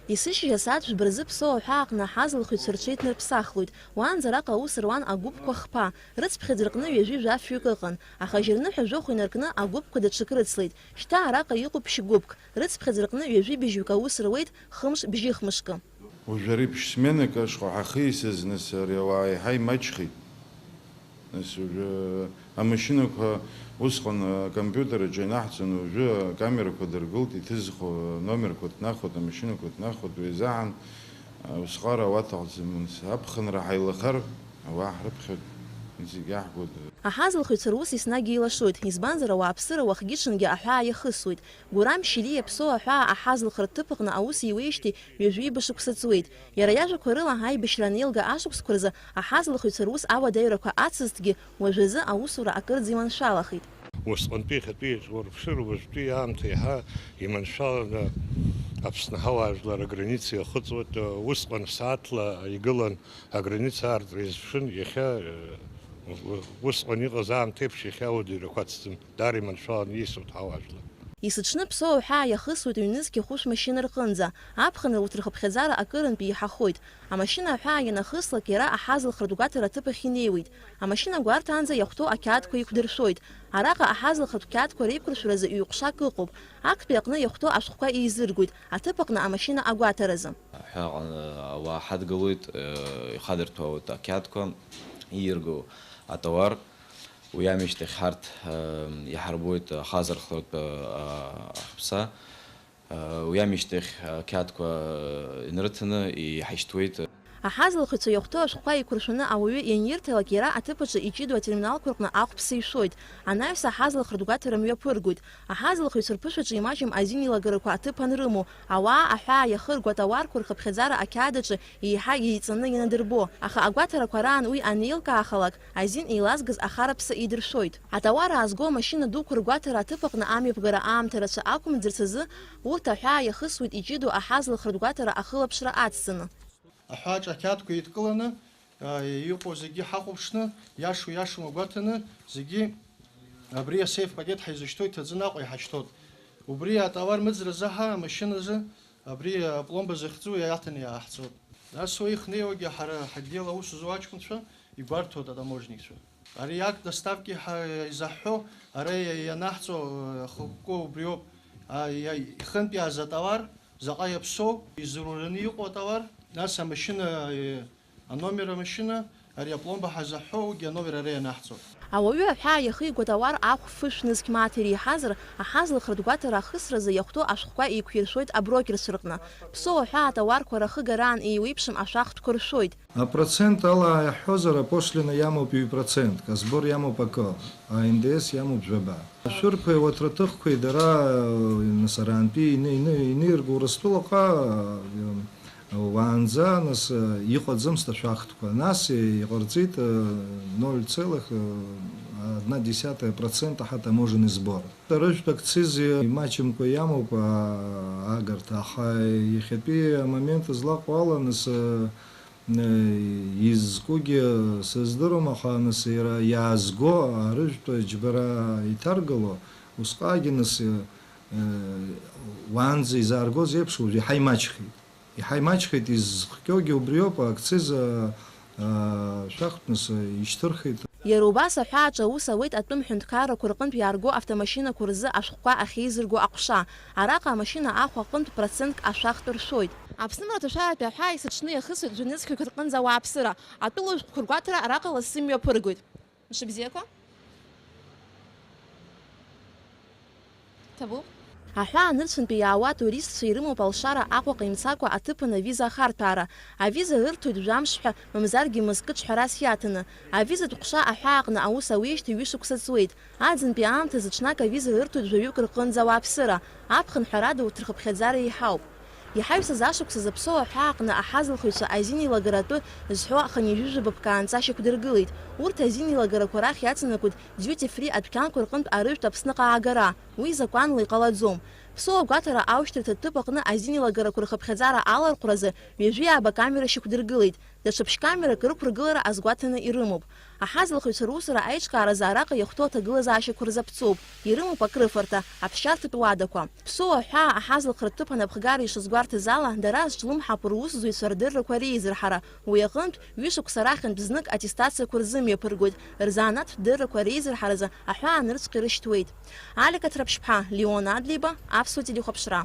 Есышьыжь асааҭ жәбаразы Ԥсоу аҳәаа аҟны аҳазлахҩцәа рҽеиҭнырԥсахлоит. Уаанӡа араҟа аус руан агәыԥқәа хԥа. Рыцԥхьаӡа рҟны ҩажәи жәафҩык ыҟан. Аха жьырныҳәа ажәохә инаркны агәыԥқәа даҽакы рыцлеит. Шьҭа араҟа иҟоуп шьгәыԥк. Рыцԥхьаӡа рҟны ҩажәи быжьҩык аус руеит хымш бжьыхмышкы. Уажәы ари ԥшьменак ашҟа ҳахисыз нас ари ауаа иаҳа имаҷхеит. Нас уажәы амашьынақәа усҟан акомпиутeraҿы ианаҳҵон, уажәы акамерақәа дыргылт, иҭызхуа номерқәа ҭнахуеит, амашьынақәа ҭнахуеит, уи азаҳан усҟара уаҭахӡам. Аԥхынра ҳаилахар ауаа ҳрыԥхьоит. Аҳазлахҩцәа рус еснагь еилашоит, избанзар ауааԥсыра уахгьы-ҽынгьы аҳәаа иахысуеит. Гәырам Шьилиа Ԥсоу аҳәаа аҳазлахратә ҭыԥ аҟны аус иуеижьҭеи ҩажәи шықәса ҵуеит. Иара иажәақәа рыла аибашьра анеилга ашықәсқәа рзы аҳазлахҩцәа рус ауадаҩрақәа ацызҭгьы уажәазы аусура акырӡа иманшәалахеит. Усҟантәи иахьатәи уарԥшыра уажәтәи аамҭа иаҳа иманшәаланы Аԥсны ҳауаажәлар аграница иахыҵуеит. Усҟан сааҭла игылан аграница аартра изԥшын, иахьа усҟан иҟаз аамҭа еиԥш иахьа ауадаҩрақәа ацҵым. Даара иманшәаланы ииасуеит ҳауаажәлар. Есыҽны Ԥсоу аҳәаа иахысуеит ҩнызқьи хәышә машьына рҟынӡа. Аԥхынра урҭ рхыԥхьаӡара акырынтә иеиҳахоит. Амашьына аҳәаа ианахыслак иара аҳазлахратә гәаҭара аҭыԥ ахь инеиуеит. Амашьына гәарҭаанӡа иахәҭоу ақьаадқәа иқәдыршәоит. Араҟа аҳазлахратә қьаадқәа реиқәыршәаразы ҩ-ҟәшак ыҟоуп. Актәи аҟны иахәҭоу ашәҟәқәа еизыргоит, аҭыԥ аҟны амашьына агәаҭаразы. Аҳәаа ауаа ҳадгылоит, ихадырҭәауеит ақьаадқәа, ииргоу атауар. Уи амышьҭахь ҳарҭ иаҳарбоит аҳазлахратә ҳаԥса. Уи амышьҭахь ақьаадқәа инрыҭаны иҳашьҭуеит. Аҳазлахҩцәа иахәҭоу ашәҟәқәа еиқәыршәаны ауаҩы ианирҭалак иара аҭыԥ аҿы иҷыдоу атерминалқәа рҟны ахәԥса ишоит. Анаҩс аҳазлахратә гәаҭара мҩаԥыргоит. Аҳазлахҩцәа рԥышәаҿы имаҷым азин илагарақәа аҭыԥ анрымоу. Ауаа аҳәаа иахырго атауарқәа рхыԥхьаӡара ақьаадаҿы еиҳа иеиҵаны инадырбо. Аха агәаҭарақәа раан уи анеилкаахалак, азин еилазгаз ахараԥса идыршоит. Атауар аазго амашьына дуқәа ргәаҭара аҭыԥ аҟны амҩаԥгара аамҭа рацәа ақәымӡырц азы урҭ аҳәаа иахысуеит иҷыдоу аҳазлахратә гәаҭара ахылаԥшра ацҵаны. Аҳәааҿ ақьаадқәа еидкыланы иҟоу зегьы ҳахәаԥшны, иашоу агәаҭаны зегьы абри асеиф пакет ҳаизышьҭоу иҭаӡаны Аҟәа иҳашьҭоуп. Убри атауар мыӡразы амашьыназы абри апломба захьӡу иаҭаны иааҳҵоуп. Нас уи ихнеиуагьы ҳара ҳадгьыл аус зуа аҷкәынцәа игәарҭоит атаможникцәа. Ари акт доставки изаҳҳәо, ара ианаҳҵо ахықәкы убриоуп. Ихынтәиааз атауар заҟа иаԥсоу, изурураны иҟоу атауар. Нас амашьына, аномер амашьына, ари апломба ҳазаҳҳәоугьы аномер ара ианаҳҵоит. Ауаҩы аҳәаа иахиго атауар ахә фышә нызқь мааҭ иреиҳазар, аҳазлахратә гәаҭара ахысразы иахәҭоу ашәҟәқәа еиқәиршәоит аброкерцәа рҟны. Ԥсоу аҳәаа атауарқәа рахыгараан еиуеиԥшым ашәахтәқәа ршоит. Апроцент ала иаҳҳәозар апошлина иамоуп 1%, асбор иамоуп акы, АНДС иамоуп жәаба. Ашәырқәеи уаҭраҭыхқәеи дара насарантәи инеирго Урыстәылаҟа уаанӡа нас иҟаӡамызт ашәахтәқәа. Нас иҟарҵеит 0,1% ҳатаможенный сбор. Рыжәтә акциз имаҷымкәа иамоуп агарҭа, аха иахьатәи амомент злаҟоу ала нас изкугьы сыздырам, аха нас иаазго арыжәтә џьбара иҭаргало, усҟакгьы нас уаанӡа изааргоз еиԥш иаҳа имаҷхеит. Иаҳа имаҷхеит, изхҟьогьы убриоуп, акциз шәахтә нас ишьҭырхит. Иара убас аҳәааҿы аус ауеит атәым ҳәынҭқаррақәа рҟынтә иаарго автомашьынақәа рзы ашәҟәқәа ахьеизырго аҟәша. Араҟа амашьына ахә аҟынтә процентк ашәахтә ршоит. Аԥсны аҭашәаратәи аҳәаа есыҽны иахысуеит ҩнызқьҩык рҟынӡа ауааԥсыра. Атәыла жәпқәа ргәаҭара араҟа лассы имҩаԥыргоит. Мшыбзиақәа? Ҭабуп? Аҳәаа нырцәынтәи иаауа туристцәа ирымоуп алшара Аҟәаҟа имцакәа аҭыԥан авиза ахарҭәаара. Авиза ырҭоит жәамш ҳәа, мамзаргьы мызкы ҿҳәарас иаҭаны. Авизатә ҟәша аҳәаа аҟны аус ауеижьҭеи ҩышықәса ҵуеит. Аӡынтәи аамҭазы ҽнак авиза ырҭоит жәаҩык рҟынӡа ауааԥсыра. Аԥхын ҳәарада урҭ рхыԥхьаӡара иаҳауп. Иҳаҩсыз ашықәсазы Ԥсоу аҳәаа аҟны аҳазлахҩцәа азин илагаратәы зҳәо аханижәыжәаба ԥкаанҵашьа иқәдыргылеит. Урҭ азин илагарақәа рахь иацанакуеит duty free адәқьанқәа рҟынтә арыжәтә Аԥсныҟа аагара. Уи закәанла иҟалаӡом. Ԥсоу агәаҭара аушьҭырҭа аҭыԥ аҟны азин илагарақәа рхыԥхьаӡара аларҟәразы ҩажәи аабакамера шьақәдыргылеит. даҽа ԥшь-камерак рықәыргылара азгәаҭаны ирымоуп. Аҳазлахаҩцәа русура аиҿкааразы араҟа иахәҭоу аҭагылазаашьақәа рзаԥҵоуп, ирымоуп акрыфарҭа, аԥсшьарҭатә уадақәа. Ԥсоу аҳәаа аҳазлахратә ҭыԥ анапхгара ишазгәарҭаз ала, дара зҿлымҳақәа русзуҩцәа рдыррақәа реизырҳара, уи аҟнытә ҩышықәса рахьынтә знык аттестациақәа рзымҩаԥыргоит, рзанааҭтә дыррақәа реизырҳаразы аҳәаа нырцәҟа ирышьҭуеит. Алика Ҭраԥшьԥҳа, Леон Адлиба, Аԥсуа телехәаԥшра.